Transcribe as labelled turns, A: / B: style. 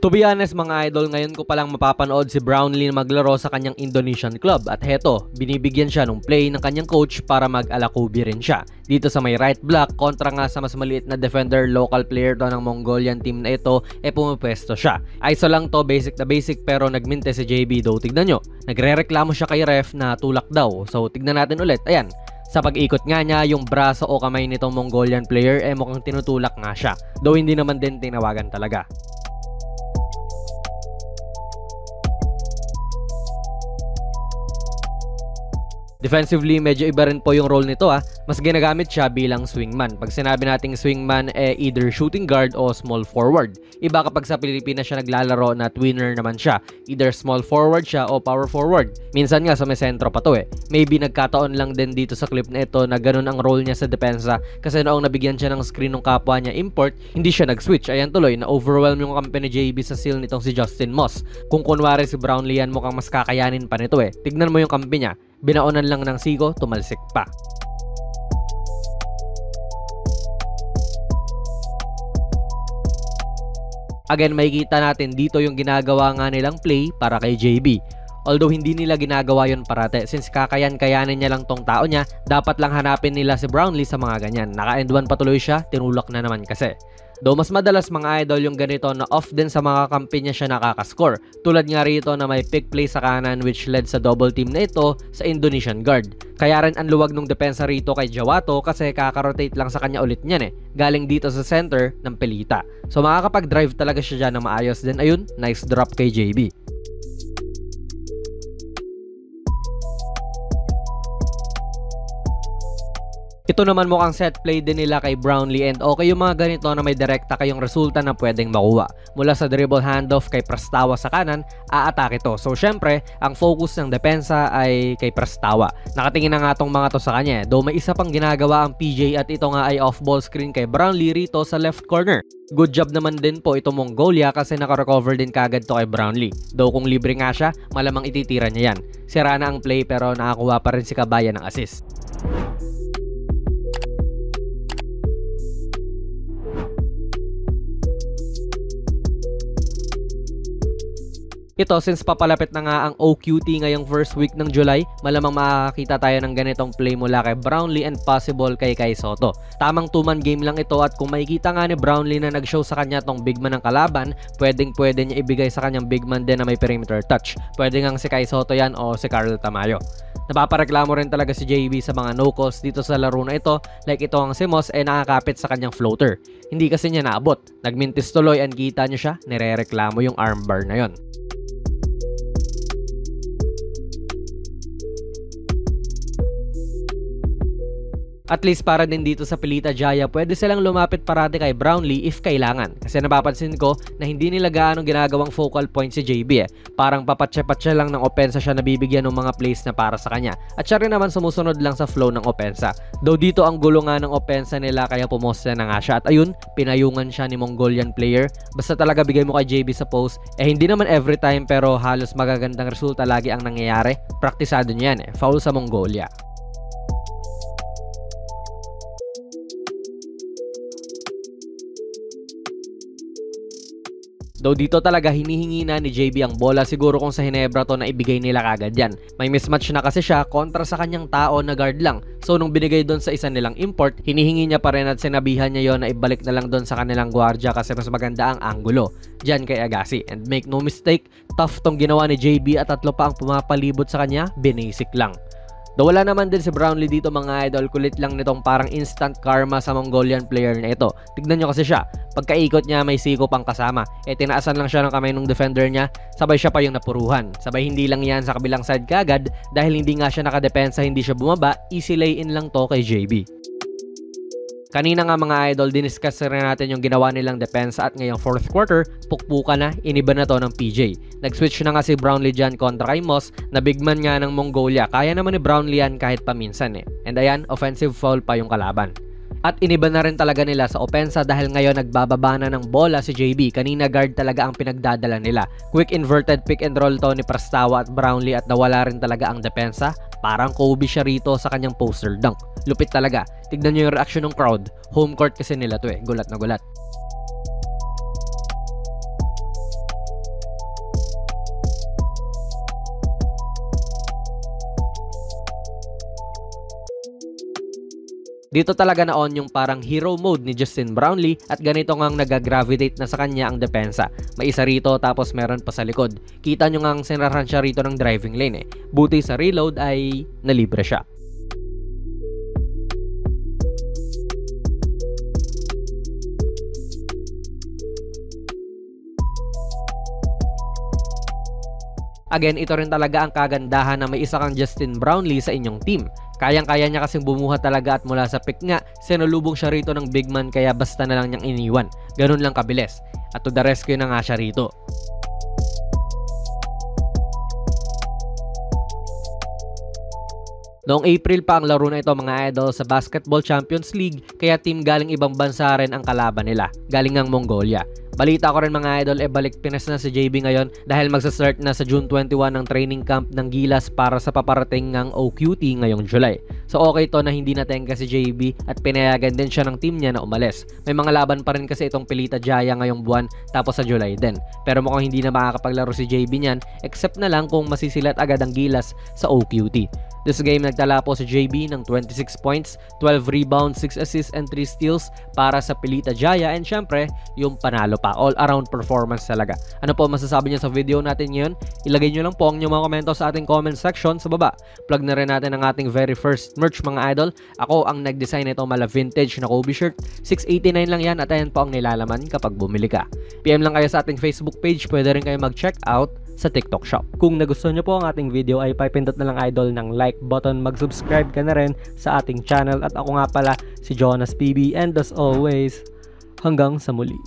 A: To be honest mga idol, ngayon ko palang mapapanood si Brownlee maglaro sa kanyang Indonesian club at heto, binibigyan siya ng play ng kanyang coach para mag-alakubi rin siya. Dito sa may right block, kontra nga sa mas maliit na defender, local player to ng Mongolian team na ito, pumipwesto siya. ISO lang to, basic na basic, pero nagminte si JB daw. Tignan nyo, nagre-reklamo siya kay ref na tulak daw. So tignan natin ulit, ayan. Sa pag-ikot nga niya, yung braso o kamay nitong Mongolian player mukhang tinutulak nga siya. Though hindi naman din tinawagan talaga. Defensively, medyo iba rin po yung role nito Mas ginagamit siya bilang swingman. Pag sinabi nating swingman, either shooting guard o small forward. Iba kapag sa Pilipinas siya naglalaro na twinner naman siya. Either small forward siya o power forward. Minsan nga sa may sentro pa to Maybe nagkataon lang din dito sa clip na ito na ganun ang role niya sa depensa kasi noong nabigyan siya ng screen ng kapwa niya import, hindi siya nag-switch. Ayan tuloy, na-overwhelm yung kampi ni JB sa seal nitong si Justin Moss. Kung kunwari si Brownlee yan, mukhang mas kakayanin pa nito Tignan mo yung kampi niya. Binaonan lang ng sigo, tumalsik pa. Again, makikita natin dito yung ginagawa nga nilang play para kay JB. Although hindi nila ginagawa yon parate, since kakayan-kayanin niya lang tong tao niya, dapat lang hanapin nila si Brownlee sa mga ganyan. Naka-end one patuloy siya, tinulak na naman kasi. Though mas madalas mga idol yung ganito na off din sa mga kampi niya siya nakakascore. Tulad nga rito na may pick play sa kanan which led sa double team na ito sa Indonesian guard. Kaya rin ang luwag ng depensa rito kay Jawato kasi kakarotate lang sa kanya ulit niyan galing dito sa center ng Pelita. So makakapag-drive talaga siya dyan na maayos. Then ayun, nice drop kay JB. Ito naman mukhang set play din nila kay Brownlee and okay yung mga ganito na may direkta kayong resulta na pwedeng makuha. Mula sa dribble handoff kay Prastawa sa kanan, aatake to. So syempre, ang focus ng depensa ay kay Prastawa. Nakatingin na nga tong mga to sa kanya. Though may isa pang ginagawa ang PJ at ito nga ay off-ball screen kay Brownlee rito sa left corner. Good job naman din po ito Mongolia kasi naka-recover din kagad to kay Brownlee. Though kung libre nga siya, malamang ititira niya yan. Sira na ang play pero nakakuha pa rin si Kabayan ng assist. Ito, since papalapit na nga ang OQT ngayong first week ng July, malamang makakita tayo ng ganitong play mula kay Brownlee and possible kay Kai Sotto. Tamang 2-man game lang ito at kung makikita nga ni Brownlee na nag-show sa kanya tong big man ng kalaban, pwede niya ibigay sa kanyang big man din na may perimeter touch. Pwede nga si Kai Sotto yan o si Carl Tamayo. Napapareklamo rin talaga si JB sa mga no-calls dito sa laro na ito, like ito ang si Moss nakakapit sa kanyang floater. Hindi kasi niya naabot. Nagmintis tuloy and kita niyo siya, nirereklamo yung armbar na yon. At least para din dito sa Pelita Jaya, pwede silang lumapit parati kay Brownlee if kailangan. Kasi napapansin ko na hindi nila gaano ginagawang focal point si JB Parang papatsa-patsa lang ng opensa siya nabibigyan ng mga plays na para sa kanya. At siya rin naman sumusunod lang sa flow ng opensa. Though dito ang gulo nga ng opensa nila kaya pumosta na nga siya. At ayun, pinayungan siya ni Mongolian player. Basta talaga bigay mo kay JB sa post. Hindi naman every time pero halos magagandang resulta lagi ang nangyayari. Praktisado niya yan Foul sa Mongolia. Though dito talaga hinihingi na ni JB ang bola, siguro kung sa Hinebra to na ibigay nila kagad yan. May mismatch na kasi siya kontra sa kanyang tao na guard lang. So nung binigay doon sa isa nilang import, hinihingi niya pa rin at sinabihan niya yon na ibalik na lang doon sa kanilang gwardiya kasi mas maganda ang angulo. Diyan kay Agassi. And make no mistake, tough tong ginawa ni JB at tatlo pa ang pumapalibot sa kanya, binasic lang. Though wala naman din si Brownlee dito mga idol, kulit lang nitong parang instant karma sa Mongolian player na ito. Tignan nyo kasi siya, pagkaikot niya may siko pang kasama. Tinaasan lang siya ng kamay ng defender niya, sabay siya pa yung napuruhan. Sabay hindi lang yan sa kabilang side kagad dahil hindi nga siya nakadepensa, hindi siya bumaba, easy lay-in lang to kay JB. Kanina nga mga idol, diniscuss rin natin yung ginawa nilang depensa at ngayong fourth quarter, pukpuka na, iniba na to ng PJ. Nag-switch na nga si Brownlee dyan kontra kay Moss, na bigman nga ng Mongolia. Kaya naman ni Brownlee yan kahit paminsan And ayan, offensive foul pa yung kalaban. At iniba na rin talaga nila sa opensa dahil ngayon nagbababa na ng bola si JB. Kanina guard talaga ang pinagdadala nila. Quick inverted pick and roll to ni Prastawa at Brownlee at nawala rin talaga ang depensa. Parang Kobe siya rito sa kanyang poster dunk. Lupit talaga. Tignan nyo yung reaction ng crowd. Home court kasi nila to Gulat na gulat. Dito talaga na-on yung parang hero mode ni Justin Brownlee at ganito ngang nag-gravitate na sa kanya ang depensa. May isa rito tapos meron pa sa likod. Kita nyo ngang sinarahan siya rito ng driving lane eh. Buti sa reload ay nalibre siya. Again, ito rin talaga ang kagandahan na may isa kang Justin Brownlee sa inyong team. Kayang-kaya niya kasing bumuhat talaga at mula sa pick nga, sinulubong siya rito ng big man kaya basta na lang niyang iniwan. Ganun lang kabilis. At to the rescue na nga siya rito. Noong April pa ang laro na ito mga idol sa Basketball Champions League kaya team galing ibang bansa rin ang kalaban nila, galing ng Mongolia. Balita ko rin mga idol balik Pinas na si JB ngayon dahil magsa-start na sa June 21 ng training camp ng Gilas para sa paparating ng OQT ngayong July. So okay to na hindi natenga si JB at pinayagan din siya ng team niya na umalis. May mga laban pa rin kasi itong Pilita Jaya ngayong buwan tapos sa July din. Pero mukhang hindi na makakapaglaro si JB niyan except na lang kung masisilat agad ang Gilas sa OQT. This game nagtala po si JB ng 26 points, 12 rebounds, 6 assists and 3 steals para sa Pilita Jaya and syempre yung panalo pa. All around performance talaga. Ano po masasabi niyo sa video natin ngayon? Ilagay niyo lang po ang inyong mga komento sa ating comment section sa baba. Plug na rin natin ang ating very first merch mga idol. Ako ang nag-design nito mala vintage na Kobe shirt. 689 lang yan at ayan po ang nilalaman kapag bumili ka. PM lang kayo sa ating Facebook page. Pwede rin kayo mag-check out sa TikTok shop. Kung nagustuhan nyo po ang ating video ay pipindot na lang idol ng like button, mag-subscribe ka na rin sa ating channel at ako nga pala si Jonas PB and as always, hanggang sa muli.